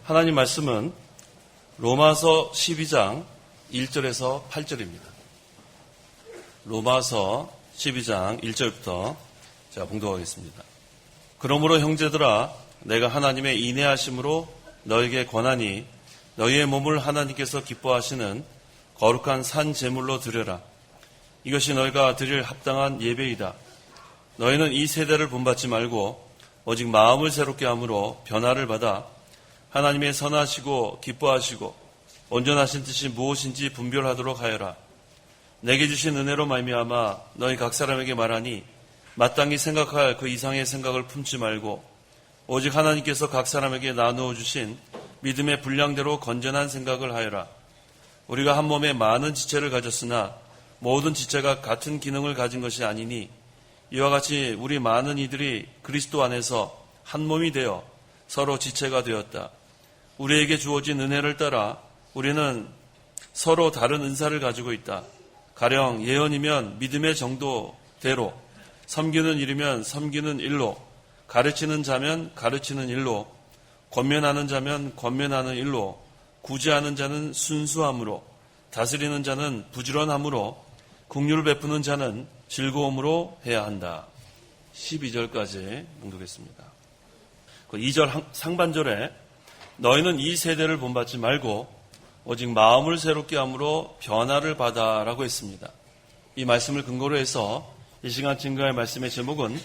하나님 말씀은 로마서 12장 1절에서 8절입니다. 로마서 12장 1절부터 제가 봉독하겠습니다. 그러므로 형제들아, 내가 하나님의 인내하심으로 너에게 권하니 너희의 몸을 하나님께서 기뻐하시는 거룩한 산 제물로 드려라. 이것이 너희가 드릴 합당한 예배이다. 너희는 이 세대를 본받지 말고 오직 마음을 새롭게 함으로 변화를 받아 하나님의 선하시고 기뻐하시고 온전하신 뜻이 무엇인지 분별하도록 하여라. 내게 주신 은혜로 말미암아 너희 각 사람에게 말하니 마땅히 생각할 그 이상의 생각을 품지 말고 오직 하나님께서 각 사람에게 나누어 주신 믿음의 분량대로 건전한 생각을 하여라. 우리가 한 몸에 많은 지체를 가졌으나 모든 지체가 같은 기능을 가진 것이 아니니 이와 같이 우리 많은 이들이 그리스도 안에서 한 몸이 되어 서로 지체가 되었다. 우리에게 주어진 은혜를 따라 우리는 서로 다른 은사를 가지고 있다. 가령 예언이면 믿음의 정도대로, 섬기는 일이면 섬기는 일로, 가르치는 자면 가르치는 일로, 권면하는 자면 권면하는 일로, 구제하는 자는 순수함으로, 다스리는 자는 부지런함으로, 긍휼을 베푸는 자는 즐거움으로 해야 한다. 12절까지 봉독했습니다. 그 2절 상반절에 너희는 이 세대를 본받지 말고 오직 마음을 새롭게 함으로 변화를 받아라고 했습니다. 이 말씀을 근거로 해서 이 시간 증거할 말씀의 제목은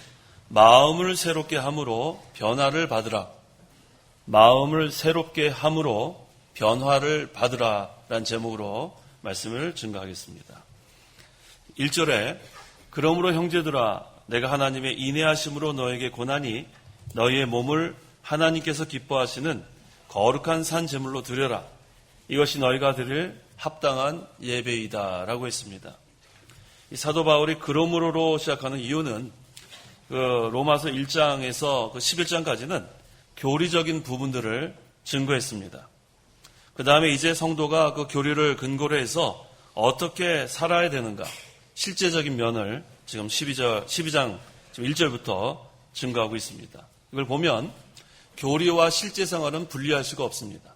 마음을 새롭게 함으로 변화를 받으라. 마음을 새롭게 함으로 변화를 받으라 라는 제목으로 말씀을 증거하겠습니다. 1절에 그러므로 형제들아, 내가 하나님의 인내하심으로 너에게 권하니 너희의 몸을 하나님께서 기뻐하시는 거룩한 산 제물로 드려라. 이것이 너희가 드릴 합당한 예배이다 라고 했습니다. 이 사도 바울이 그러므로로 시작하는 이유는 로마서 1장에서 11장까지는 교리적인 부분들을 증거했습니다. 그 다음에 이제 성도가 그 교리를 근거로 해서 어떻게 살아야 되는가, 실제적인 면을 지금 12장 지금 1절부터 증거하고 있습니다. 이걸 보면 교리와 실제 생활은 분리할 수가 없습니다.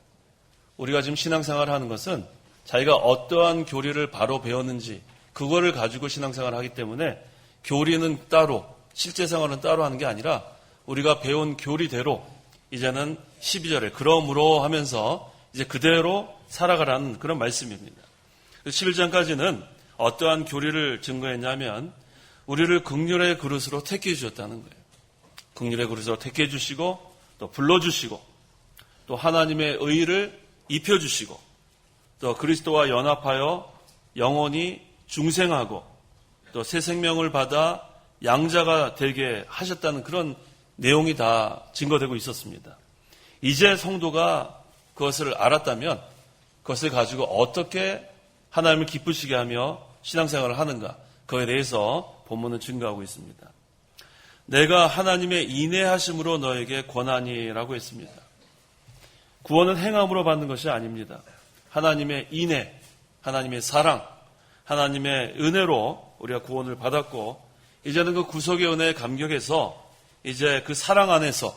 우리가 지금 신앙생활을 하는 것은 자기가 어떠한 교리를 바로 배웠는지 그거를 가지고 신앙생활을 하기 때문에 교리는 따로, 실제 생활은 따로 하는 게 아니라 우리가 배운 교리대로 이제는 12절에 그러므로 하면서 이제 그대로 살아가라는 그런 말씀입니다. 11장까지는 어떠한 교리를 증거했냐면 우리를 긍휼의 그릇으로 택해 주셨다는 거예요. 긍휼의 그릇으로 택해 주시고 또 불러주시고 또 하나님의 의를 입혀주시고 또 그리스도와 연합하여 영원히 중생하고 또 새 생명을 받아 양자가 되게 하셨다는 그런 내용이 다 증거되고 있었습니다. 이제 성도가 그것을 알았다면 그것을 가지고 어떻게 하나님을 기쁘시게 하며 신앙생활을 하는가, 그에 대해서 본문은 증거하고 있습니다. 내가 하나님의 인내하심으로 너에게 권하니라고 했습니다. 구원은 행함으로 받는 것이 아닙니다. 하나님의 인내, 하나님의 사랑, 하나님의 은혜로 우리가 구원을 받았고 이제는 그 구속의 은혜에 감격해서 이제 그 사랑 안에서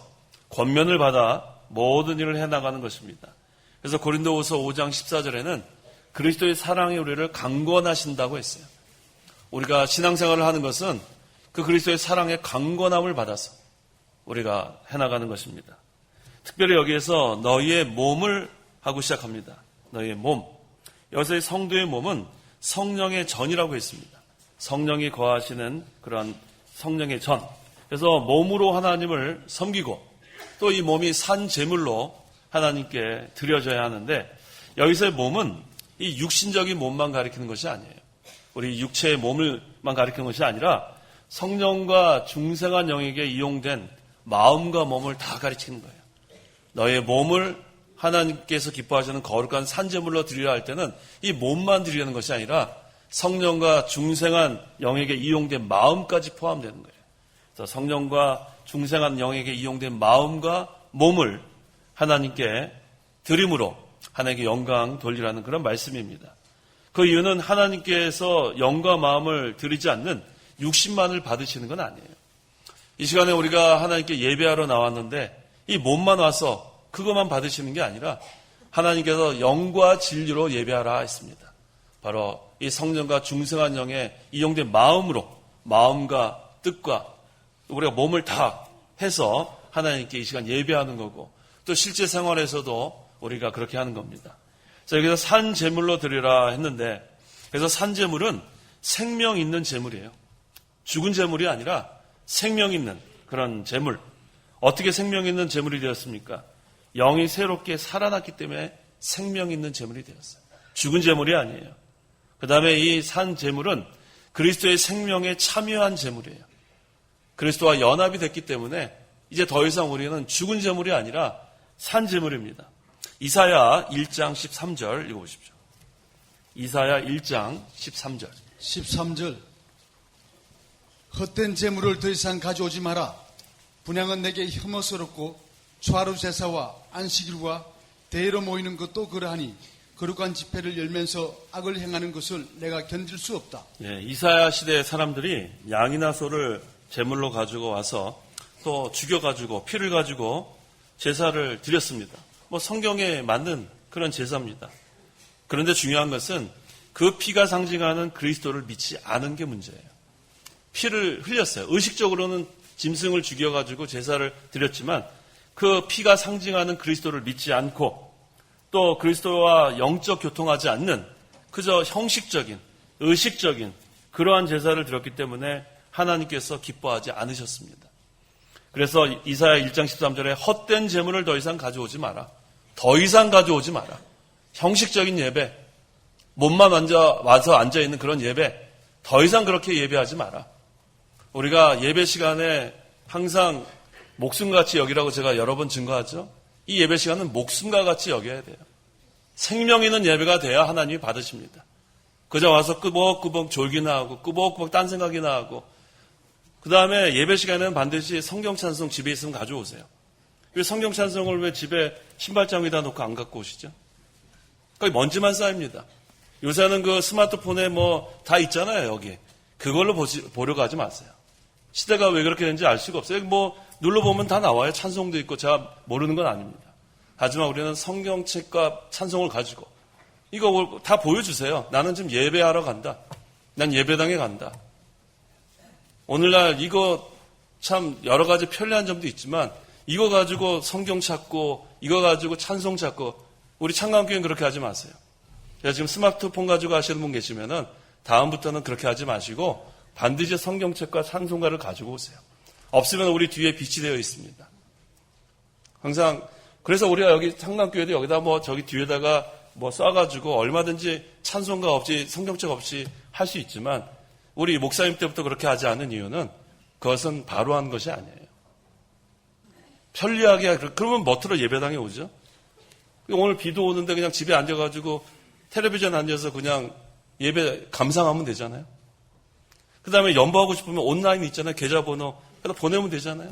권면을 받아 모든 일을 해나가는 것입니다. 그래서 고린도후서 5장 14절에는 그리스도의 사랑이 우리를 강권하신다고 했어요. 우리가 신앙생활을 하는 것은 그 그리스도의 사랑의 강권함을 받아서 우리가 해나가는 것입니다. 특별히 여기에서 너희의 몸을 하고 시작합니다. 너희의 몸. 여기서의 성도의 몸은 성령의 전이라고 했습니다. 성령이 거하시는 그런 성령의 전. 그래서 몸으로 하나님을 섬기고 또 이 몸이 산 제물로 하나님께 드려져야 하는데 여기서의 몸은 이 육신적인 몸만 가리키는 것이 아니에요. 우리 육체의 몸을만 가리키는 것이 아니라 성령과 중생한 영에게 이용된 마음과 몸을 다 가르치는 거예요. 너의 몸을 하나님께서 기뻐하시는 거룩한 산제물로 드리려 할 때는 이 몸만 드리려는 것이 아니라 성령과 중생한 영에게 이용된 마음까지 포함되는 거예요. 그래서 성령과 중생한 영에게 이용된 마음과 몸을 하나님께 드림으로 하나님께 영광 돌리라는 그런 말씀입니다. 그 이유는 하나님께서 영과 마음을 드리지 않는 육신만을 받으시는 건 아니에요. 이 시간에 우리가 하나님께 예배하러 나왔는데 이 몸만 와서 그것만 받으시는 게 아니라 하나님께서 영과 진리로 예배하라 했습니다. 바로 이 성령과 중생한 영에 이용된 마음으로, 마음과 뜻과 우리가 몸을 다 해서 하나님께 이 시간 예배하는 거고, 또 실제 생활에서도 우리가 그렇게 하는 겁니다. 자, 여기서 산 제물로 드리라 했는데, 그래서 산 제물은 생명 있는 제물이에요. 죽은 제물이 아니라 생명 있는 그런 제물. 어떻게 생명 있는 제물이 되었습니까? 영이 새롭게 살아났기 때문에 생명 있는 제물이 되었어요. 죽은 제물이 아니에요. 그 다음에 이 산 제물은 그리스도의 생명에 참여한 제물이에요. 그리스도와 연합이 됐기 때문에 이제 더 이상 우리는 죽은 제물이 아니라 산 제물입니다. 이사야 1장 13절 읽어보십시오. 이사야 1장 13절. 13절. 헛된 재물을 더 이상 가져오지 마라. 분향은 내게 혐오스럽고 초하루 제사와 안식일과 대회로 모이는 것도 그러하니 거룩한 집회를 열면서 악을 행하는 것을 내가 견딜 수 없다. 예, 이사야 시대의 사람들이 양이나 소를 제물로 가지고 와서 또 죽여가지고 피를 가지고 제사를 드렸습니다. 뭐 성경에 맞는 그런 제사입니다. 그런데 중요한 것은 그 피가 상징하는 그리스도를 믿지 않은 게 문제예요. 피를 흘렸어요. 의식적으로는 짐승을 죽여가지고 제사를 드렸지만 그 피가 상징하는 그리스도를 믿지 않고 또 그리스도와 영적 교통하지 않는 그저 형식적인, 의식적인 그러한 제사를 드렸기 때문에 하나님께서 기뻐하지 않으셨습니다. 그래서 이사야 1장 13절에 헛된 제물을 더 이상 가져오지 마라. 더 이상 가져오지 마라. 형식적인 예배, 몸만 와서 앉아있는 그런 예배, 더 이상 그렇게 예배하지 마라. 우리가 예배 시간에 항상 목숨같이 여기라고 제가 여러 번 증거하죠. 이 예배 시간은 목숨과 같이 여겨야 돼요. 생명 있는 예배가 돼야 하나님이 받으십니다. 그저 와서 끄벅끄벅 졸기나 하고 끄벅끄벅 딴 생각이나 하고 그 다음에 예배 시간에는 반드시 성경 찬송 집에 있으면 가져오세요. 왜 성경 찬송을 왜 집에 신발장 위에다 놓고 안 갖고 오시죠? 거의 먼지만 쌓입니다. 요새는 그 스마트폰에 뭐 다 있잖아요, 여기. 그걸로 보려고 하지 마세요. 시대가 왜 그렇게 되는지 알 수가 없어요. 뭐 눌러보면 다 나와요. 찬송도 있고 제가 모르는 건 아닙니다. 하지만 우리는 성경책과 찬송을 가지고 이거 다 보여주세요. 나는 지금 예배하러 간다. 난 예배당에 간다. 오늘날 이거 참 여러 가지 편리한 점도 있지만 이거 가지고 성경 찾고 이거 가지고 찬송 찾고 우리 창강교회는 그렇게 하지 마세요. 지금 스마트폰 가지고 하시는 분 계시면은 다음부터는 그렇게 하지 마시고 반드시 성경책과 찬송가를 가지고 오세요. 없으면 우리 뒤에 빛이 되어 있습니다. 항상 그래서 우리가 여기 창강교회도 여기다 뭐 저기 뒤에다가 뭐 쏴가지고 얼마든지 찬송가 없이 성경책 없이 할 수 있지만 우리 목사님 때부터 그렇게 하지 않은 이유는 그것은 바로 한 것이 아니에요. 편리하게 그러면 뭐트로 예배당에 오죠? 오늘 비도 오는데 그냥 집에 앉아가지고 텔레비전 앉아서 그냥 예배 감상하면 되잖아요. 그 다음에 연보하고 싶으면 온라인 있잖아요. 계좌번호 그래서 보내면 되잖아요.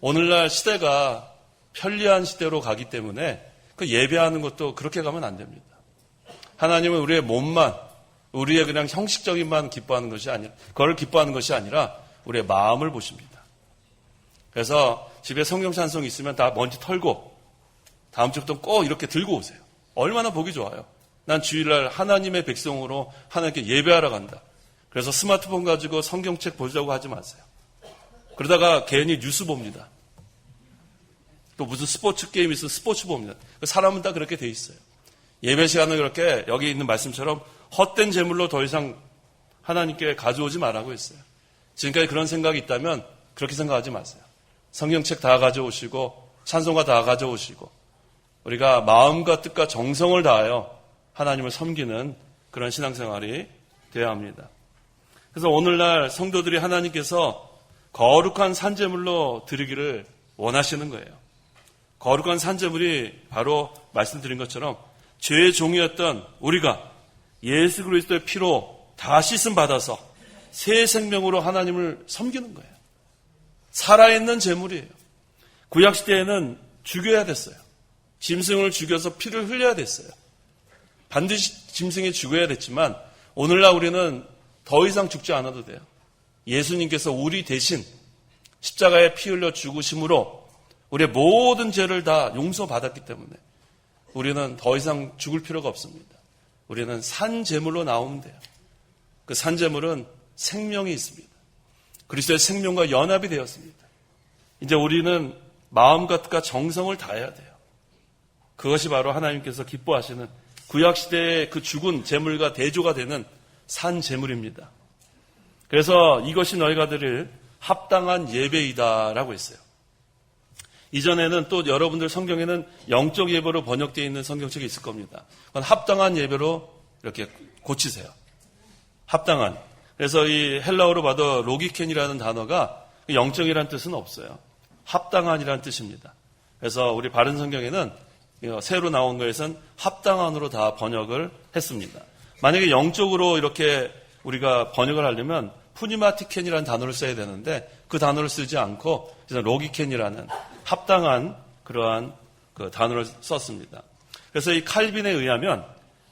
오늘날 시대가 편리한 시대로 가기 때문에 그 예배하는 것도 그렇게 가면 안 됩니다. 하나님은 우리의 몸만, 우리의 그냥 형식적인만 기뻐하는 것이 아니라, 그걸 기뻐하는 것이 아니라 우리의 마음을 보십니다. 그래서 집에 성경 찬송 있으면 다 먼지 털고 다음 주부터 꼭 이렇게 들고 오세요. 얼마나 보기 좋아요. 난 주일날 하나님의 백성으로 하나님께 예배하러 간다. 그래서 스마트폰 가지고 성경책 보자고 하지 마세요. 그러다가 괜히 뉴스 봅니다. 또 무슨 스포츠 게임 있으면 스포츠 봅니다. 사람은 다 그렇게 돼 있어요. 예배 시간은 그렇게 여기 있는 말씀처럼 헛된 제물로 더 이상 하나님께 가져오지 말라고 했어요. 지금까지 그런 생각이 있다면 그렇게 생각하지 마세요. 성경책 다 가져오시고 찬송가 다 가져오시고 우리가 마음과 뜻과 정성을 다하여 하나님을 섬기는 그런 신앙생활이 되어야 합니다. 그래서 오늘날 성도들이 하나님께서 거룩한 산제물로 드리기를 원하시는 거예요. 거룩한 산제물이 바로 말씀드린 것처럼 죄의 종이었던 우리가 예수 그리스도의 피로 다 씻음 받아서 새 생명으로 하나님을 섬기는 거예요. 살아있는 제물이에요. 구약시대에는 죽여야 됐어요. 짐승을 죽여서 피를 흘려야 됐어요. 반드시 짐승이 죽어야 됐지만 오늘날 우리는 더 이상 죽지 않아도 돼요. 예수님께서 우리 대신 십자가에 피 흘려 죽으심으로 우리의 모든 죄를 다 용서받았기 때문에 우리는 더 이상 죽을 필요가 없습니다. 우리는 산 제물로 나오면 돼요. 그 산 제물은 생명이 있습니다. 그리스도의 생명과 연합이 되었습니다. 이제 우리는 마음과 뜻과 정성을 다해야 돼요. 그것이 바로 하나님께서 기뻐하시는 구약시대의 그 죽은 제물과 대조가 되는 산 제물입니다. 그래서 이것이 너희가 드릴 합당한 예배이다라고 했어요. 이전에는 또 여러분들 성경에는 영적 예배로 번역되어 있는 성경책이 있을 겁니다. 그건 합당한 예배로 이렇게 고치세요. 합당한. 그래서 이 헬라어로 봐도 로기켄이라는 단어가 영적이라는 뜻은 없어요. 합당한이라는 뜻입니다. 그래서 우리 바른 성경에는 새로 나온 것에선 합당한으로 다 번역을 했습니다. 만약에 영적으로 이렇게 우리가 번역을 하려면 푸니마티켄이라는 단어를 써야 되는데 그 단어를 쓰지 않고 로기켄이라는 합당한 그러한 그 단어를 썼습니다. 그래서 이 칼빈에 의하면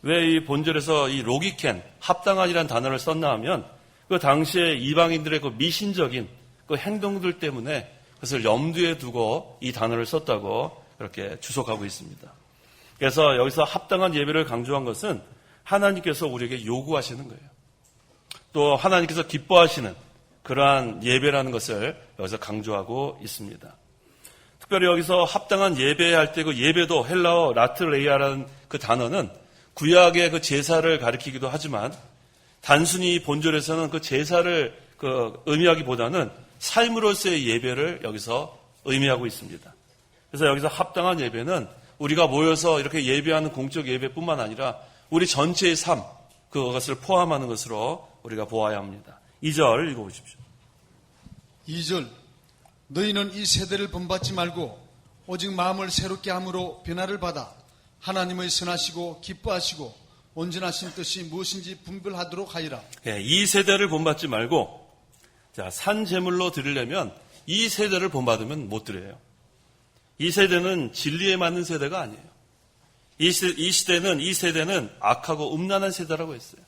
왜 이 본절에서 이 로기켄, 합당한이라는 단어를 썼나 하면 그 당시에 이방인들의 그 미신적인 그 행동들 때문에 그것을 염두에 두고 이 단어를 썼다고 그렇게 주석하고 있습니다. 그래서 여기서 합당한 예배를 강조한 것은 하나님께서 우리에게 요구하시는 거예요. 또 하나님께서 기뻐하시는 그러한 예배라는 것을 여기서 강조하고 있습니다. 특별히 여기서 합당한 예배할 때 그 예배도 헬라어 라트레이아라는 그 단어는 구약의 그 제사를 가리키기도 하지만 단순히 본절에서는 그 제사를 그 의미하기보다는 삶으로서의 예배를 여기서 의미하고 있습니다. 그래서 여기서 합당한 예배는 우리가 모여서 이렇게 예배하는 공적 예배뿐만 아니라 우리 전체의 삶, 그것을 포함하는 것으로 우리가 보아야 합니다. 2절 읽어보십시오. 2절 너희는 이 세대를 본받지 말고 오직 마음을 새롭게 함으로 변화를 받아 하나님의 선하시고 기뻐하시고 온전하신 뜻이 무엇인지 분별하도록 하리라. 예, 이 세대를 본받지 말고 산 제물로 드리려면 이 세대를 본받으면 못 드려요. 이 세대는 진리에 맞는 세대가 아니에요. 이 세대는 악하고 음란한 세대라고 했어요.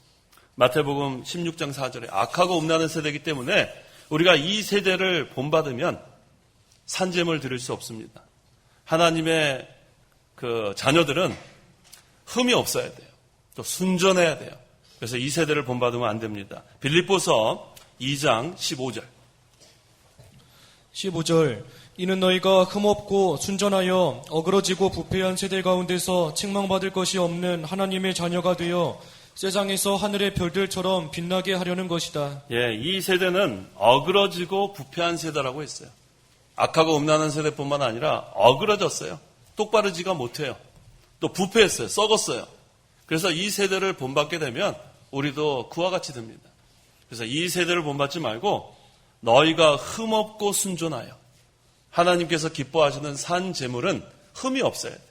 마태복음 16장 4절에 악하고 음란한 세대이기 때문에 우리가 이 세대를 본받으면 산제물 드릴 수 없습니다. 하나님의 그 자녀들은 흠이 없어야 돼요. 또 순전해야 돼요. 그래서 이 세대를 본받으면 안 됩니다. 빌립보서 2장 15절. 15절 이는 너희가 흠없고 순전하여 어그러지고 부패한 세대 가운데서 책망받을 것이 없는 하나님의 자녀가 되어 세상에서 하늘의 별들처럼 빛나게 하려는 것이다. 예, 이 세대는 어그러지고 부패한 세대라고 했어요. 악하고 음란한 세대뿐만 아니라 어그러졌어요. 똑바르지가 못해요. 또 부패했어요. 썩었어요. 그래서 이 세대를 본받게 되면 우리도 그와 같이 됩니다. 그래서 이 세대를 본받지 말고 너희가 흠없고 순전하여 하나님께서 기뻐하시는 산 제물은 흠이 없어야 돼요.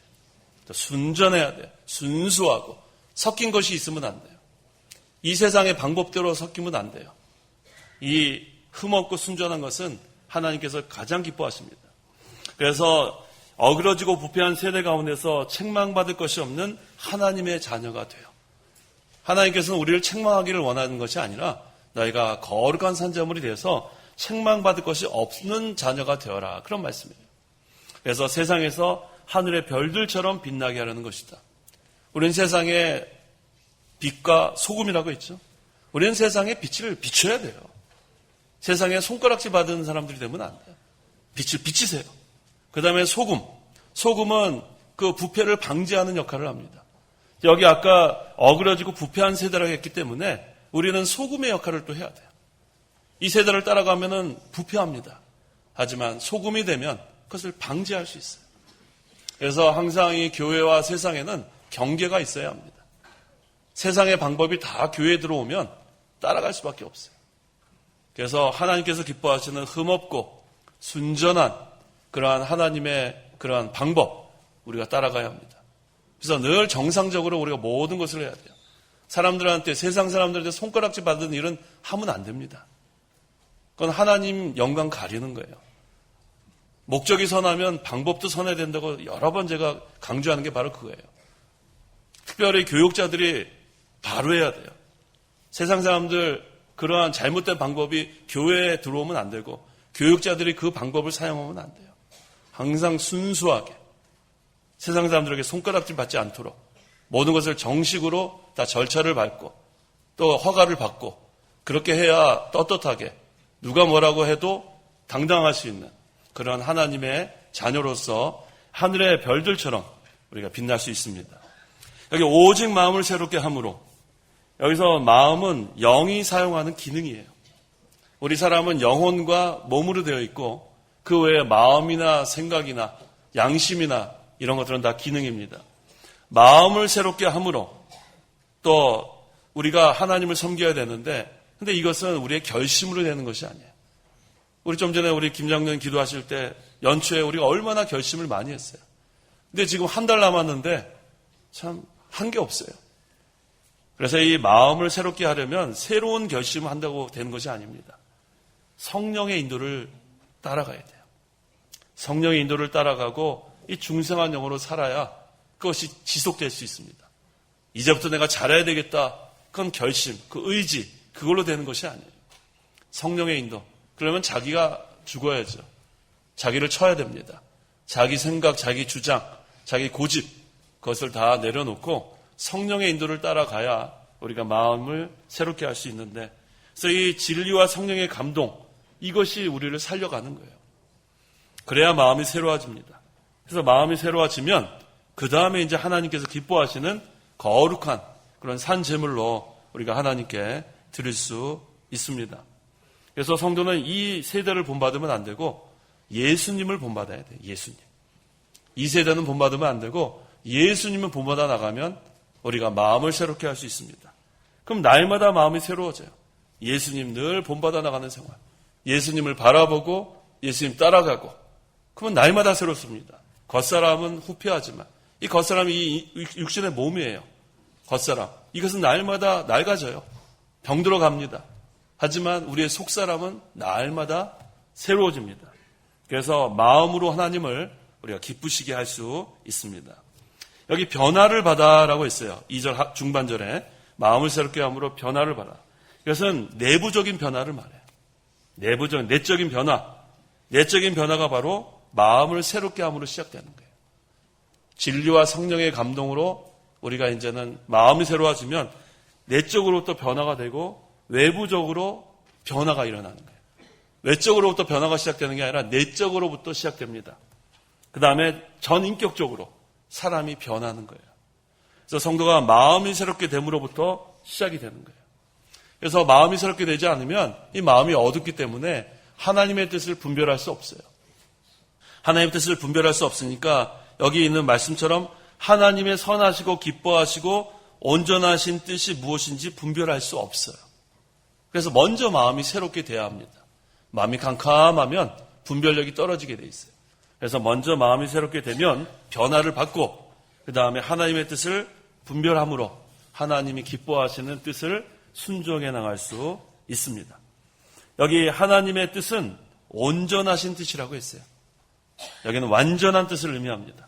순전해야 돼요. 순수하고 섞인 것이 있으면 안 돼요. 이 세상의 방법대로 섞이면 안 돼요. 이 흠없고 순전한 것은 하나님께서 가장 기뻐하십니다. 그래서 어그러지고 부패한 세대 가운데서 책망받을 것이 없는 하나님의 자녀가 돼요. 하나님께서는 우리를 책망하기를 원하는 것이 아니라 너희가 거룩한 산제물이 되어서 책망받을 것이 없는 자녀가 되어라. 그런 말씀이에요. 그래서 세상에서 하늘의 별들처럼 빛나게 하려는 것이다. 우리는 세상에 빛과 소금이라고 했죠. 우리는 세상에 빛을 비춰야 돼요. 세상에 손가락질 받은 사람들이 되면 안 돼요. 빛을 비치세요. 그 다음에 소금. 소금은 그 부패를 방지하는 역할을 합니다. 여기 아까 어그러지고 부패한 세대라고 했기 때문에 우리는 소금의 역할을 또 해야 돼요. 이 세대를 따라가면은 부패합니다. 하지만 소금이 되면 그것을 방지할 수 있어요. 그래서 항상 이 교회와 세상에는 경계가 있어야 합니다. 세상의 방법이 다 교회에 들어오면 따라갈 수밖에 없어요. 그래서 하나님께서 기뻐하시는 흠없고 순전한 그러한 하나님의 그러한 방법 우리가 따라가야 합니다. 그래서 늘 정상적으로 우리가 모든 것을 해야 돼요. 사람들한테 세상 사람들한테 손가락질 받는 일은 하면 안 됩니다. 그건 하나님 영광 가리는 거예요. 목적이 선하면 방법도 선해야 된다고 여러 번 제가 강조하는 게 바로 그거예요. 특별히 교육자들이 바로 해야 돼요. 세상 사람들 그러한 잘못된 방법이 교회에 들어오면 안 되고 교육자들이 그 방법을 사용하면 안 돼요. 항상 순수하게 세상 사람들에게 손가락질 받지 않도록 모든 것을 정식으로 다 절차를 밟고 또 허가를 받고 그렇게 해야 떳떳하게 누가 뭐라고 해도 당당할 수 있는 그런 하나님의 자녀로서 하늘의 별들처럼 우리가 빛날 수 있습니다. 여기 오직 마음을 새롭게 함으로, 여기서 마음은 영이 사용하는 기능이에요. 우리 사람은 영혼과 몸으로 되어 있고 그 외에 마음이나 생각이나 양심이나 이런 것들은 다 기능입니다. 마음을 새롭게 함으로 또 우리가 하나님을 섬겨야 되는데, 근데 이것은 우리의 결심으로 되는 것이 아니에요. 우리 좀 전에 우리 김장년 기도하실 때 연초에 우리가 얼마나 결심을 많이 했어요. 근데 지금 한 달 남았는데 참 한 게 없어요. 그래서 이 마음을 새롭게 하려면 새로운 결심을 한다고 되는 것이 아닙니다. 성령의 인도를 따라가야 돼요. 성령의 인도를 따라가고 이 중생한 영으로 살아야 그것이 지속될 수 있습니다. 이제부터 내가 잘해야 되겠다. 그건 결심, 그 의지, 그걸로 되는 것이 아니에요. 성령의 인도. 그러면 자기가 죽어야죠. 자기를 쳐야 됩니다. 자기 생각, 자기 주장, 자기 고집, 그것을 다 내려놓고 성령의 인도를 따라가야 우리가 마음을 새롭게 할 수 있는데, 그래서 이 진리와 성령의 감동, 이것이 우리를 살려가는 거예요. 그래야 마음이 새로워집니다. 그래서 마음이 새로워지면 그 다음에 이제 하나님께서 기뻐하시는 거룩한 그런 산 제물로 우리가 하나님께 드릴 수 있습니다. 그래서 성도는 이 세대를 본받으면 안 되고 예수님을 본받아야 돼요. 예수님. 이 세대는 본받으면 안 되고 예수님을 본받아 나가면 우리가 마음을 새롭게 할 수 있습니다. 그럼 날마다 마음이 새로워져요. 예수님 늘 본받아 나가는 생활. 예수님을 바라보고 예수님 따라가고, 그러면 날마다 새롭습니다. 겉사람은 후패하지만 이 겉사람이 이 육신의 몸이에요. 겉사람. 이것은 날마다 낡아져요. 병들어 갑니다. 하지만 우리의 속사람은 날마다 새로워집니다. 그래서 마음으로 하나님을 우리가 기쁘시게 할 수 있습니다. 여기 변화를 받아라고 했어요. 2절 중반절에 마음을 새롭게 함으로 변화를 받아. 이것은 내부적인 변화를 말해요. 내적인 변화. 내적인 변화가 바로 마음을 새롭게 함으로 시작되는 거예요. 진리와 성령의 감동으로 우리가 이제는 마음이 새로워지면 내적으로부터 변화가 되고 외부적으로 변화가 일어나는 거예요. 외적으로부터 변화가 시작되는 게 아니라 내적으로부터 시작됩니다. 그 다음에 전인격적으로 사람이 변하는 거예요. 그래서 성도가 마음이 새롭게 됨으로부터 시작이 되는 거예요. 그래서 마음이 새롭게 되지 않으면 이 마음이 어둡기 때문에 하나님의 뜻을 분별할 수 없어요. 하나님의 뜻을 분별할 수 없으니까 여기 있는 말씀처럼 하나님의 선하시고 기뻐하시고 온전하신 뜻이 무엇인지 분별할 수 없어요. 그래서 먼저 마음이 새롭게 돼야 합니다. 마음이 캄캄하면 분별력이 떨어지게 돼 있어요. 그래서 먼저 마음이 새롭게 되면 변화를 받고 그 다음에 하나님의 뜻을 분별함으로 하나님이 기뻐하시는 뜻을 순종해 나갈 수 있습니다. 여기 하나님의 뜻은 온전하신 뜻이라고 했어요. 여기는 완전한 뜻을 의미합니다.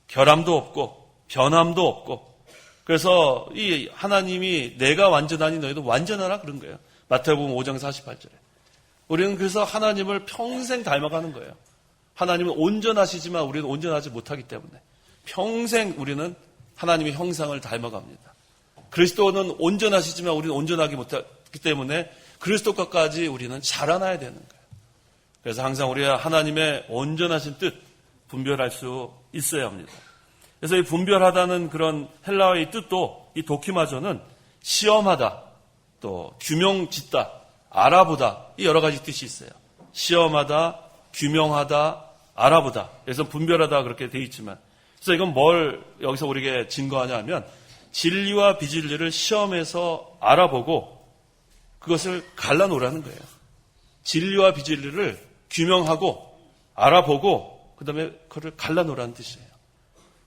결함도 없고 변함도 없고, 그래서 이 하나님이 내가 완전하니 너희도 완전하라 그런 거예요. 마태복음 5장 48절에. 우리는 그래서 하나님을 평생 닮아가는 거예요. 하나님은 온전하시지만 우리는 온전하지 못하기 때문에 평생 우리는 하나님의 형상을 닮아갑니다. 그리스도는 온전하시지만 우리는 온전하기 못하기 때문에 그리스도까지 우리는 자라나야 되는 거예요. 그래서 항상 우리가 하나님의 온전하신 뜻 분별할 수 있어야 합니다. 그래서 이 분별하다는 그런 헬라어의 뜻도 이 도키마조는 시험하다, 또 규명짓다, 알아보다, 이 여러 가지 뜻이 있어요. 시험하다, 규명하다, 알아보다. 그래서 분별하다 그렇게 돼 있지만, 그래서 이건 뭘 여기서 우리에게 증거하냐 하면 진리와 비진리를 시험해서 알아보고 그것을 갈라놓으라는 거예요. 진리와 비진리를 규명하고 알아보고 그 다음에 그걸 갈라놓으라는 뜻이에요.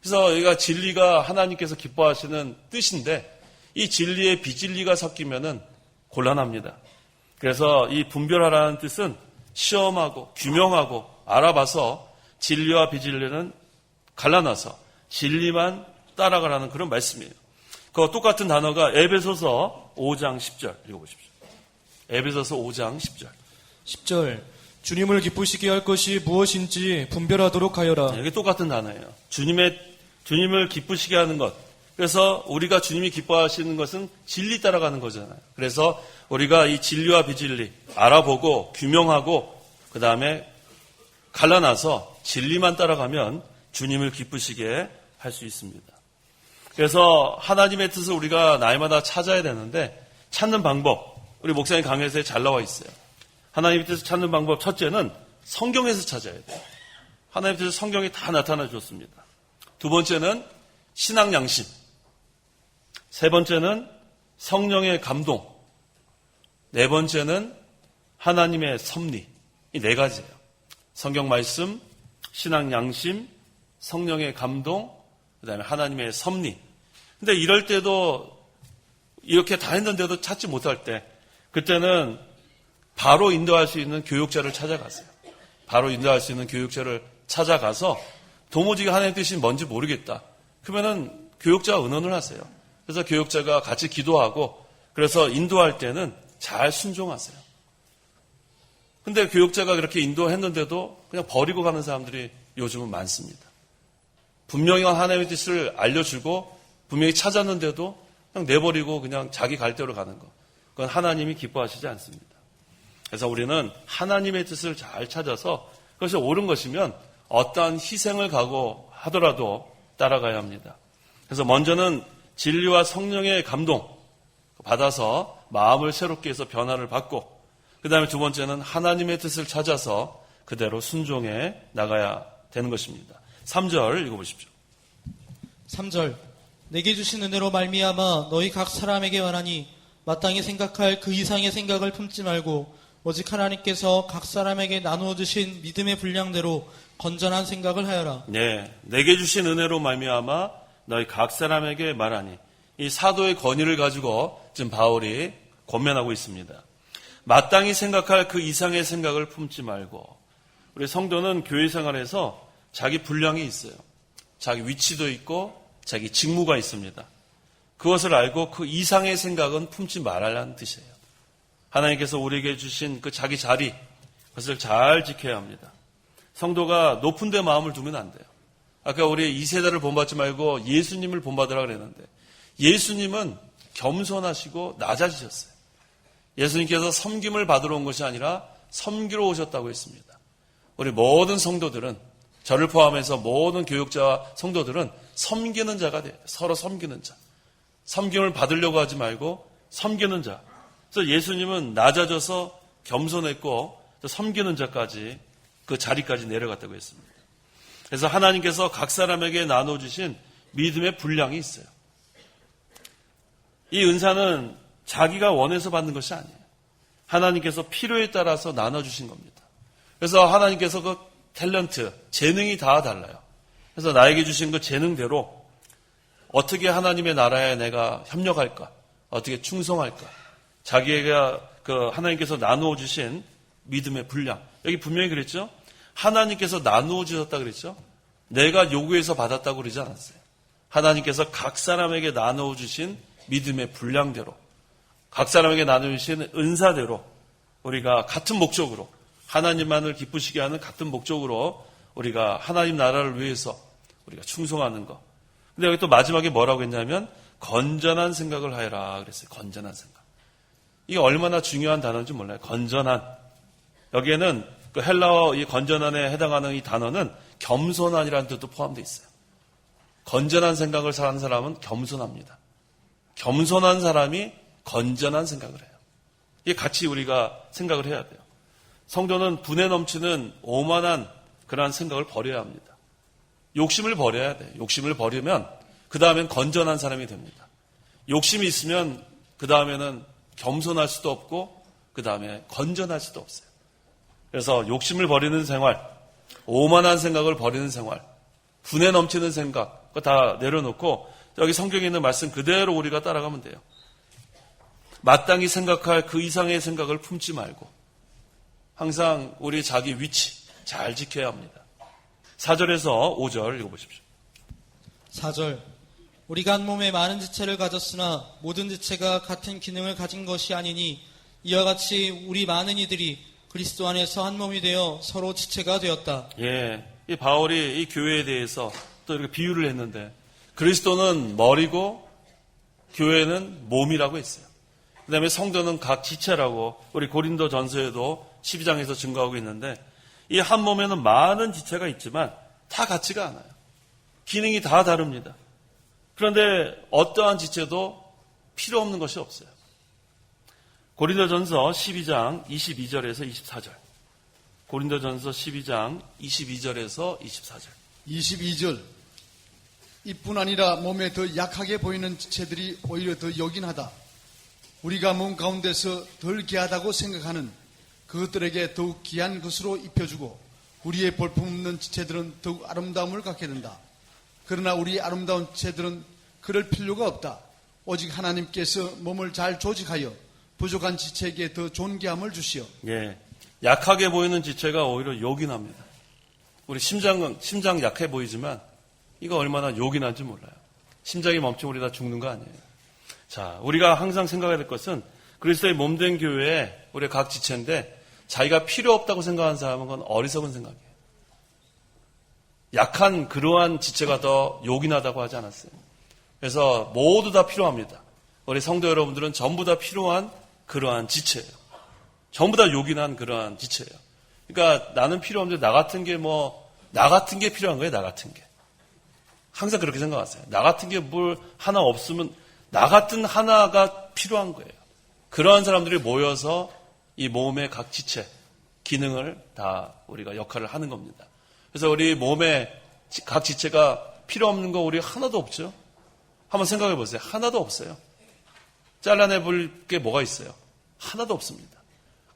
그래서 여기가 진리가 하나님께서 기뻐하시는 뜻인데 이 진리에 비진리가 섞이면은 곤란합니다. 그래서 이 분별하라는 뜻은 시험하고 규명하고 알아봐서 진리와 비진리는 갈라놔서 진리만 따라가라는 그런 말씀이에요. 그 똑같은 단어가 에베소서 5장 10절 읽어보십시오. 에베소서 5장 10절. 10절. 주님을 기쁘시게 할 것이 무엇인지 분별하도록 하여라. 이게 똑같은 단어예요. 주님을 기쁘시게 하는 것. 그래서 우리가 주님이 기뻐하시는 것은 진리 따라가는 거잖아요. 그래서 우리가 이 진리와 비진리 알아보고 규명하고 그 다음에 갈라놔서 진리만 따라가면 주님을 기쁘시게 할 수 있습니다. 그래서 하나님의 뜻을 우리가 날마다 찾아야 되는데 찾는 방법, 우리 목사님 강해서에 잘 나와 있어요. 하나님의 뜻을 찾는 방법 첫째는 성경에서 찾아야 돼요. 하나님의 뜻을 성경에 다 나타나 줬습니다. 두 번째는 신앙 양심. 세 번째는 성령의 감동. 네 번째는 하나님의 섭리. 이 네 가지예요. 성경 말씀, 신앙 양심, 성령의 감동, 그 다음에 하나님의 섭리. 근데 이럴 때도 이렇게 다 했는데도 찾지 못할 때 그때는 바로 인도할 수 있는 교육자를 찾아가세요. 바로 인도할 수 있는 교육자를 찾아가서 도무지 하나님의 뜻이 뭔지 모르겠다. 그러면은 교육자와 의논을 하세요. 그래서 교육자가 같이 기도하고 그래서 인도할 때는 잘 순종하세요. 근데 교육자가 그렇게 인도했는데도 그냥 버리고 가는 사람들이 요즘은 많습니다. 분명히 하나님의 뜻을 알려주고 분명히 찾았는데도 그냥 내버리고 그냥 자기 갈 대로 가는 거. 그건 하나님이 기뻐하시지 않습니다. 그래서 우리는 하나님의 뜻을 잘 찾아서 그것이 옳은 것이면 어떠한 희생을 각오하더라도 따라가야 합니다. 그래서 먼저는 진리와 성령의 감동 받아서 마음을 새롭게 해서 변화를 받고 그 다음에 두 번째는 하나님의 뜻을 찾아서 그대로 순종해 나가야 되는 것입니다. 3절 읽어보십시오. 3절 내게 주신 은혜로 말미암아 너희 각 사람에게 원하니 마땅히 생각할 그 이상의 생각을 품지 말고 오직 하나님께서 각 사람에게 나누어 주신 믿음의 분량대로 건전한 생각을 하여라. 네, 내게 주신 은혜로 말미암아 너희 각 사람에게 말하니 이 사도의 권위를 가지고 지금 바울이 권면하고 있습니다. 마땅히 생각할 그 이상의 생각을 품지 말고 우리 성도는 교회 생활에서 자기 분량이 있어요. 자기 위치도 있고 자기 직무가 있습니다. 그것을 알고 그 이상의 생각은 품지 말라는 뜻이에요. 하나님께서 우리에게 주신 그 자기 자리 그것을 잘 지켜야 합니다. 성도가 높은 데 마음을 두면 안 돼요. 아까 우리 2세대를 본받지 말고 예수님을 본받으라 그랬는데 예수님은 겸손하시고 낮아지셨어요. 예수님께서 섬김을 받으러 온 것이 아니라 섬기러 오셨다고 했습니다. 우리 모든 성도들은 저를 포함해서 모든 교육자와 성도들은 섬기는 자가 돼요. 서로 섬기는 자. 섬김을 받으려고 하지 말고 섬기는 자. 그래서 예수님은 낮아져서 겸손했고 섬기는 자까지 그 자리까지 내려갔다고 했습니다. 그래서 하나님께서 각 사람에게 나눠주신 믿음의 분량이 있어요. 이 은사는 자기가 원해서 받는 것이 아니에요. 하나님께서 필요에 따라서 나눠주신 겁니다. 그래서 하나님께서 그 탤런트, 재능이 다 달라요. 그래서 나에게 주신 그 재능대로 어떻게 하나님의 나라에 내가 협력할까? 어떻게 충성할까? 자기가 그 하나님께서 나누어 주신 믿음의 분량. 여기 분명히 그랬죠? 하나님께서 나누어 주셨다 그랬죠? 내가 요구해서 받았다고 그러지 않았어요. 하나님께서 각 사람에게 나누어 주신 믿음의 분량대로 각 사람에게 나누신 은사대로 우리가 같은 목적으로 하나님만을 기쁘시게 하는 같은 목적으로 우리가 하나님 나라를 위해서 우리가 충성하는 것. 근데 여기 또 마지막에 뭐라고 했냐면 건전한 생각을 하여라 그랬어요. 건전한 생각. 이게 얼마나 중요한 단어인지 몰라요. 건전한. 여기에는 그 헬라어 이 건전한에 해당하는 이 단어는 겸손한이라는 뜻도 포함되어 있어요. 건전한 생각을 하는 사람은 겸손합니다. 겸손한 사람이 건전한 생각을 해요. 이게 같이 우리가 생각을 해야 돼요. 성도는 분에 넘치는 오만한 그러한 생각을 버려야 합니다. 욕심을 버려야 돼요. 욕심을 버리면 그 다음엔 건전한 사람이 됩니다. 욕심이 있으면 그 다음에는 겸손할 수도 없고 그 다음에 건전할 수도 없어요. 그래서 욕심을 버리는 생활, 오만한 생각을 버리는 생활, 분에 넘치는 생각 그거 다 내려놓고 여기 성경에 있는 말씀 그대로 우리가 따라가면 돼요. 마땅히 생각할 그 이상의 생각을 품지 말고 항상 우리 자기 위치 잘 지켜야 합니다. 4절에서 5절 읽어보십시오. 4절 우리가 한 몸에 많은 지체를 가졌으나 모든 지체가 같은 기능을 가진 것이 아니니 이와 같이 우리 많은 이들이 그리스도 안에서 한 몸이 되어 서로 지체가 되었다. 예, 이 바울이 이 교회에 대해서 또 이렇게 비유를 했는데 그리스도는 머리고 교회는 몸이라고 했어요. 그 다음에 성도는 각 지체라고 우리 고린도 전서에도 12장에서 증거하고 있는데 이 한 몸에는 많은 지체가 있지만 다 같지가 않아요. 기능이 다 다릅니다. 그런데 어떠한 지체도 필요 없는 것이 없어요. 고린도전서 12장 22절에서 24절. 고린도전서 12장 22절에서 24절. 22절. 이뿐 아니라 몸에 더 약하게 보이는 지체들이 오히려 더 요긴하다. 우리가 몸 가운데서 덜 귀하다고 생각하는 그것들에게 더욱 귀한 것으로 입혀주고 우리의 볼품없는 지체들은 더욱 아름다움을 갖게 된다. 그러나 우리의 아름다운 지체들은 그럴 필요가 없다. 오직 하나님께서 몸을 잘 조직하여 부족한 지체에게 더 존귀함을 주시어. 예, 약하게 보이는 지체가 오히려 요긴합니다. 우리 심장 약해 보이지만 이거 얼마나 요긴한지 몰라요. 심장이 멈추면 우리 다 죽는 거 아니에요. 자, 우리가 항상 생각해야 될 것은 그리스도의 몸된 교회에 우리 각 지체인데 자기가 필요 없다고 생각하는 사람은 그건 어리석은 생각이에요. 약한 그러한 지체가 더 요긴하다고 하지 않았어요. 그래서 모두 다 필요합니다. 우리 성도 여러분들은 전부 다 필요한 그러한 지체예요. 전부 다 요긴한 그러한 지체예요. 그러니까 나는 필요 없는데 나 같은 게 필요한 거예요. 나 같은 게. 항상 그렇게 생각하세요. 나 같은 게 뭘 하나 없으면 나 같은 하나가 필요한 거예요. 그러한 사람들이 모여서 이 몸의 각 지체, 기능을 다 우리가 역할을 하는 겁니다. 그래서 우리 몸의 각 지체가 필요 없는 거 우리 하나도 없죠? 한번 생각해 보세요. 하나도 없어요. 잘라내볼 게 뭐가 있어요? 하나도 없습니다.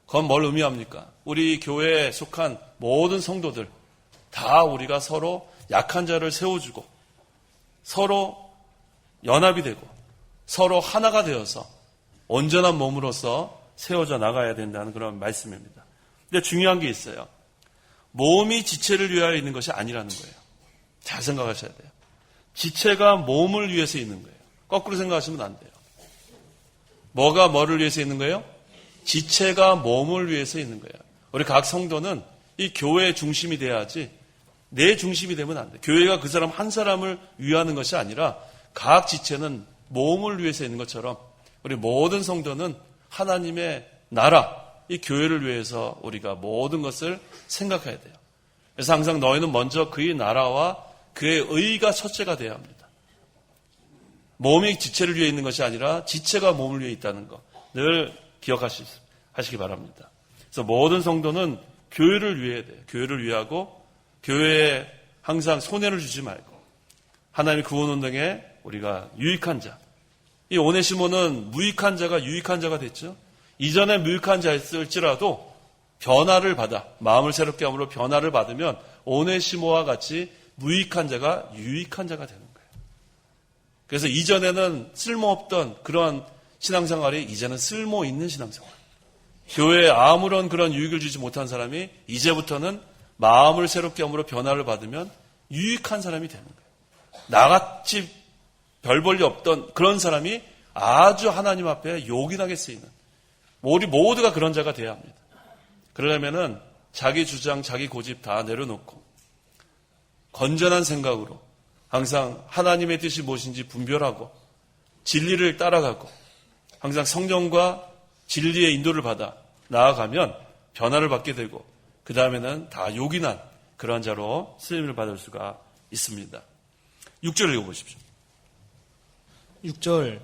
그건 뭘 의미합니까? 우리 교회에 속한 모든 성도들 다 우리가 서로 약한 자를 세워주고 서로 연합이 되고 서로 하나가 되어서 온전한 몸으로서 세워져 나가야 된다는 그런 말씀입니다. 근데 중요한 게 있어요. 몸이 지체를 위하여 있는 것이 아니라는 거예요. 잘 생각하셔야 돼요. 지체가 몸을 위해서 있는 거예요. 거꾸로 생각하시면 안 돼요. 뭐가 뭐를 위해서 있는 거예요? 지체가 몸을 위해서 있는 거예요. 우리 각 성도는 이 교회의 중심이 돼야지 내 중심이 되면 안 돼요. 교회가 그 사람 한 사람을 위하는 것이 아니라 각 지체는 몸을 위해서 있는 것처럼 우리 모든 성도는 하나님의 나라, 이 교회를 위해서 우리가 모든 것을 생각해야 돼요. 그래서 항상 너희는 먼저 그의 나라와 그의 의가 첫째가 되어야 합니다. 몸이 지체를 위해 있는 것이 아니라 지체가 몸을 위해 있다는 거 늘 기억하시기 바랍니다. 그래서 모든 성도는 교회를 위해야 돼요. 교회를 위하고 교회에 항상 손해를 주지 말고 하나님의 구원운동에 우리가 유익한 자. 이 오네시모는 무익한 자가 유익한 자가 됐죠. 이전에 무익한 자였을지라도 변화를 받아 마음을 새롭게 함으로 변화를 받으면 오네시모와 같이 무익한 자가 유익한 자가 되는 거예요. 그래서 이전에는 쓸모없던 그런 신앙생활이 이제는 쓸모 있는 신앙생활. 교회에 아무런 그런 유익을 주지 못한 사람이 이제부터는 마음을 새롭게 함으로 변화를 받으면 유익한 사람이 되는 거예요. 나같이 별 볼일 없던 그런 사람이 아주 하나님 앞에 요긴하게 쓰이는 우리 모두가 그런 자가 돼야 합니다. 그러려면은 자기 주장, 자기 고집 다 내려놓고 건전한 생각으로 항상 하나님의 뜻이 무엇인지 분별하고 진리를 따라가고 항상 성령과 진리의 인도를 받아 나아가면 변화를 받게 되고 그 다음에는 다 요긴한 그러한 자로 쓰임을 받을 수가 있습니다. 6절 읽어보십시오. 6절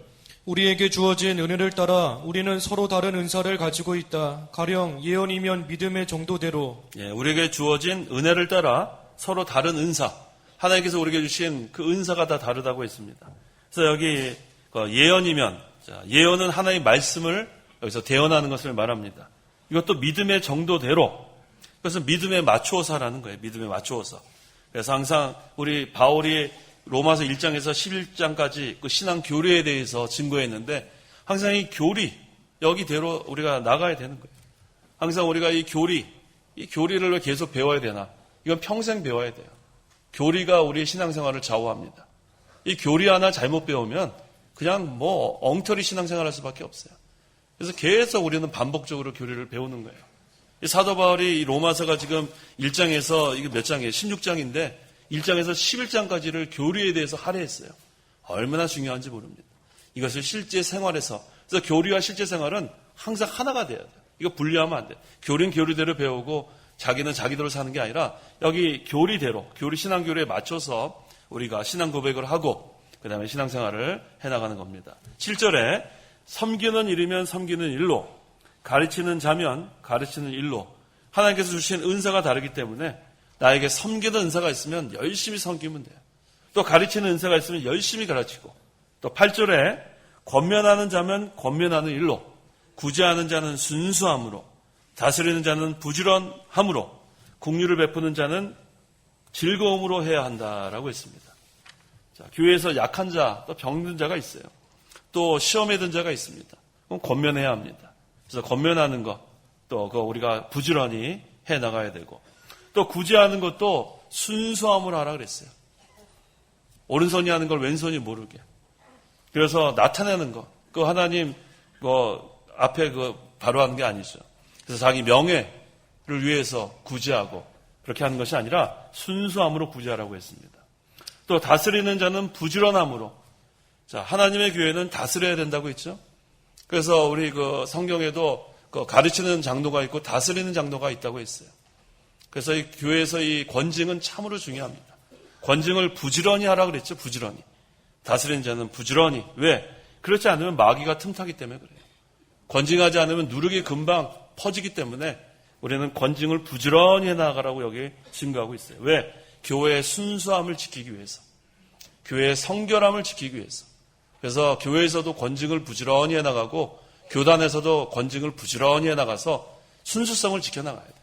우리에게 주어진 은혜를 따라 우리는 서로 다른 은사를 가지고 있다. 가령 예언이면 믿음의 정도대로. 예, 우리에게 주어진 은혜를 따라 서로 다른 은사. 하나님께서 우리에게 주신 그 은사가 다 다르다고 했습니다. 그래서 여기 예언이면 예언은 하나님의 말씀을 여기서 대언하는 것을 말합니다. 이것도 믿음의 정도대로. 그래서 믿음에 맞추어서 하라는 거예요. 믿음에 맞추어서. 그래서 항상 우리 바울이 로마서 1장에서 11장까지 그 신앙 교리에 대해서 증거했는데 항상 이 교리, 여기대로 우리가 나가야 되는 거예요. 항상 우리가 이 교리를 왜 계속 배워야 되나? 이건 평생 배워야 돼요. 교리가 우리의 신앙생활을 좌우합니다. 이 교리 하나 잘못 배우면 그냥 엉터리 신앙생활 할 수밖에 없어요. 그래서 계속 우리는 반복적으로 교리를 배우는 거예요. 이 사도 바울이 이 로마서가 지금 1장에서 이게 몇 장이에요? 16장인데 1장에서 11장까지를 교리에 대해서 할애했어요. 얼마나 중요한지 모릅니다. 이것을 실제 생활에서, 그래서 교리와 실제 생활은 항상 하나가 돼야 돼요. 이거 분리하면 안 돼요. 교리는 교리대로 배우고 자기는 자기대로 사는 게 아니라 여기 교리대로, 신앙교리에 맞춰서 우리가 신앙 고백을 하고 그 다음에 신앙생활을 해나가는 겁니다. 7절에 섬기는 일이면 섬기는 일로, 가르치는 자면 가르치는 일로, 하나님께서 주신 은사가 다르기 때문에 나에게 섬기는 은사가 있으면 열심히 섬기면 돼요. 또 가르치는 은사가 있으면 열심히 가르치고, 또 8절에 권면하는 자면 권면하는 일로, 구제하는 자는 순수함으로, 다스리는 자는 부지런함으로, 긍휼을 베푸는 자는 즐거움으로 해야 한다라고 했습니다. 자, 교회에서 약한 자, 또 병든 자가 있어요. 또 시험에 든 자가 있습니다. 그럼 권면해야 합니다. 그래서 권면하는 것, 또 그거 우리가 부지런히 해 나가야 되고, 또 구제하는 것도 순수함으로 하라 그랬어요. 오른손이 하는 걸 왼손이 모르게. 그래서 나타내는 것, 그 하나님 앞에 바로 하는 게 아니죠. 그래서 자기 명예를 위해서 구제하고 그렇게 하는 것이 아니라 순수함으로 구제하라고 했습니다. 또 다스리는 자는 부지런함으로. 자, 하나님의 교회는 다스려야 된다고 했죠. 그래서 우리 성경에도 가르치는 장로가 있고 다스리는 장로가 있다고 했어요. 그래서 이 교회에서 이 권징은 참으로 중요합니다. 권징을 부지런히 하라고 그랬죠. 부지런히. 다스리는 자는 부지런히. 왜? 그렇지 않으면 마귀가 틈타기 때문에 그래요. 권징하지 않으면 누룩이 금방 퍼지기 때문에 우리는 권징을 부지런히 해나가라고 여기 증거하고 있어요. 왜? 교회의 순수함을 지키기 위해서. 교회의 성결함을 지키기 위해서. 그래서 교회에서도 권징을 부지런히 해나가고 교단에서도 권징을 부지런히 해나가서 순수성을 지켜나가야 돼요.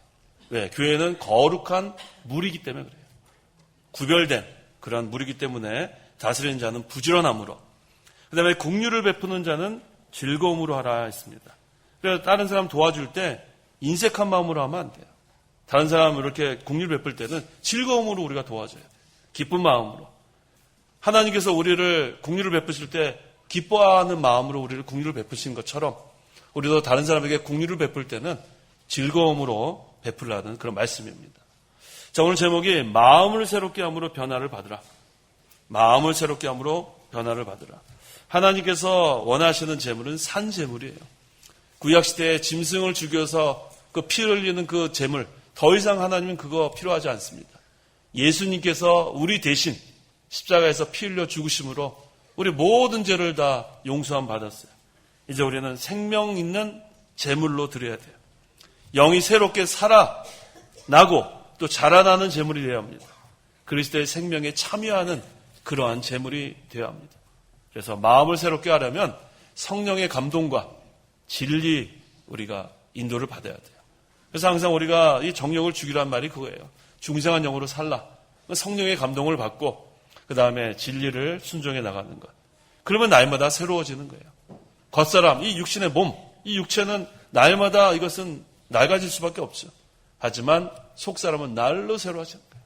왜? 교회는 거룩한 물이기 때문에 그래요. 구별된 그런 물이기 때문에 다스리는 자는 부지런함으로, 그 다음에 긍휼을 베푸는 자는 즐거움으로 하라 했습니다. 그래서 다른 사람 도와줄 때 인색한 마음으로 하면 안 돼요. 다른 사람을 이렇게 긍휼 베풀 때는 즐거움으로 우리가 도와줘요. 기쁜 마음으로. 하나님께서 우리를 긍휼을 베푸실 때 기뻐하는 마음으로 우리를 긍휼을 베푸신 것처럼 우리도 다른 사람에게 긍휼을 베풀 때는 즐거움으로 베풀라는 그런 말씀입니다. 자, 오늘 제목이 마음을 새롭게 함으로 변화를 받으라. 마음을 새롭게 함으로 변화를 받으라. 하나님께서 원하시는 제물은 산 제물이에요. 구약시대에 짐승을 죽여서 그 피 흘리는 그 제물, 더 이상 하나님은 그거 필요하지 않습니다. 예수님께서 우리 대신 십자가에서 피 흘려 죽으심으로 우리 모든 죄를 다 용서함 받았어요. 이제 우리는 생명 있는 제물로 드려야 돼요. 영이 새롭게 살아나고 또 자라나는 제물이 되어야 합니다. 그리스도의 생명에 참여하는 그러한 제물이 되어야 합니다. 그래서 마음을 새롭게 하려면 성령의 감동과 진리 우리가 인도를 받아야 돼요. 그래서 항상 우리가 이 정욕을 죽이란 말이 그거예요. 중생한 영으로 살라. 성령의 감동을 받고 그 다음에 진리를 순종해 나가는 것. 그러면 날마다 새로워지는 거예요. 겉사람, 이 육신의 몸, 이 육체는 날마다 이것은 낡아질 수밖에 없죠. 하지만 속사람은 날로 새로워지는 거예요.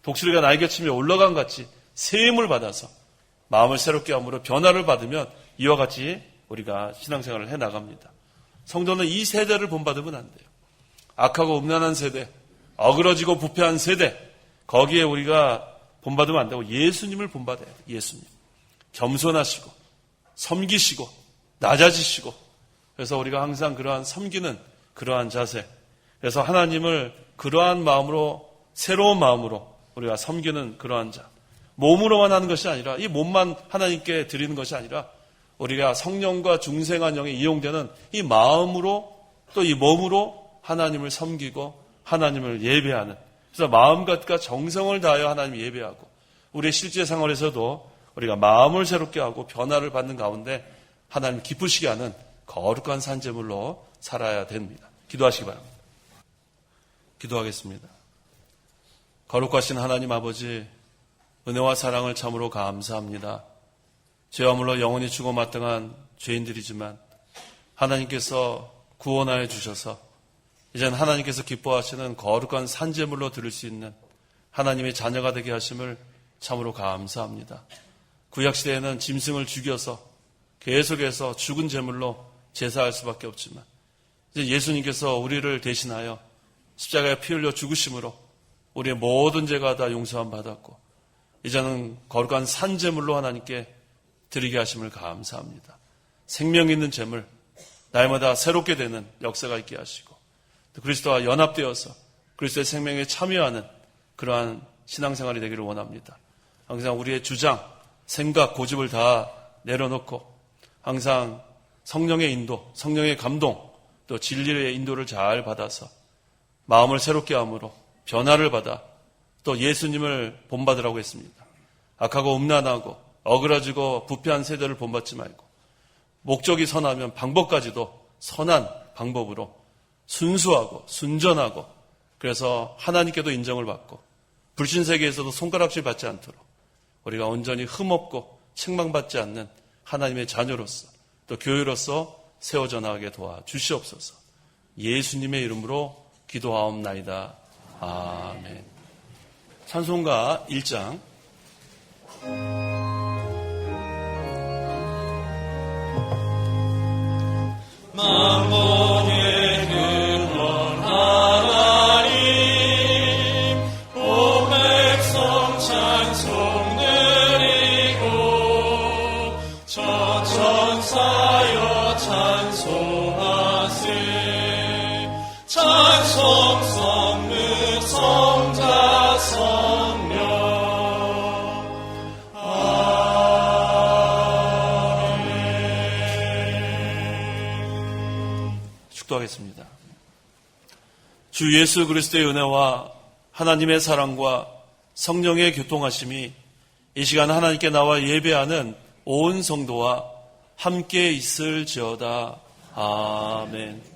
독수리가 날개치며 올라간 같이 새 힘을 받아서 마음을 새롭게 함으로 변화를 받으면 이와 같이 우리가 신앙생활을 해나갑니다. 성도는 이 세대를 본받으면 안 돼요. 악하고 음란한 세대, 어그러지고 부패한 세대, 거기에 우리가 본받으면 안 되고 예수님을 본받아야 돼요. 예수님. 겸손하시고 섬기시고 낮아지시고, 그래서 우리가 항상 그러한 섬기는 그러한 자세, 그래서 하나님을 그러한 마음으로, 새로운 마음으로 우리가 섬기는 그러한 자. 몸으로만 하는 것이 아니라, 이 몸만 하나님께 드리는 것이 아니라 우리가 성령과 중생한 영에 이용되는 이 마음으로 또 이 몸으로 하나님을 섬기고 하나님을 예배하는, 그래서 마음과 정성을 다하여 하나님을 예배하고 우리의 실제 생활에서도 우리가 마음을 새롭게 하고 변화를 받는 가운데 하나님 기쁘시게 하는 거룩한 산제물로 살아야 됩니다. 기도하시기 바랍니다. 기도하겠습니다. 거룩하신 하나님 아버지, 은혜와 사랑을 참으로 감사합니다. 죄와 물로 영원히 죽어 마땅한 죄인들이지만 하나님께서 구원하여 주셔서 이제는 하나님께서 기뻐하시는 거룩한 산제물로 드릴 수 있는 하나님의 자녀가 되게 하심을 참으로 감사합니다. 구약시대에는 짐승을 죽여서 계속해서 죽은 제물로 제사할 수밖에 없지만 이제 예수님께서 우리를 대신하여 십자가에 피 흘려 죽으심으로 우리의 모든 죄가 다 용서함 받았고 이제는 거룩한 산제물로 하나님께 드리게 하심을 감사합니다. 생명 있는 제물, 날마다 새롭게 되는 역사가 있게 하시고 또 그리스도와 연합되어서 그리스도의 생명에 참여하는 그러한 신앙생활이 되기를 원합니다. 항상 우리의 주장, 생각, 고집을 다 내려놓고 항상 성령의 인도, 성령의 감동, 또 진리의 인도를 잘 받아서 마음을 새롭게 함으로 변화를 받아 또 예수님을 본받으라고 했습니다. 악하고 음란하고 어그러지고 부패한 세대를 본받지 말고 목적이 선하면 방법까지도 선한 방법으로 순수하고 순전하고 그래서 하나님께도 인정을 받고 불신세계에서도 손가락질 받지 않도록 우리가 온전히 흠없고 책망받지 않는 하나님의 자녀로서 또 교회로서 세워져 나가게 도와주시옵소서. 예수님의 이름으로 기도하옵나이다. 아멘. 찬송가 1장 만번의 근원 하나님 온 백성 찬송 드리고 천천사여 찬송하세 찬송 성능 성자 성령 축도하겠습니다. 주 예수 그리스도의 은혜와 하나님의 사랑과 성령의 교통하심이 이 시간 하나님께 나와 예배하는 온 성도와 함께 있을지어다. 아멘.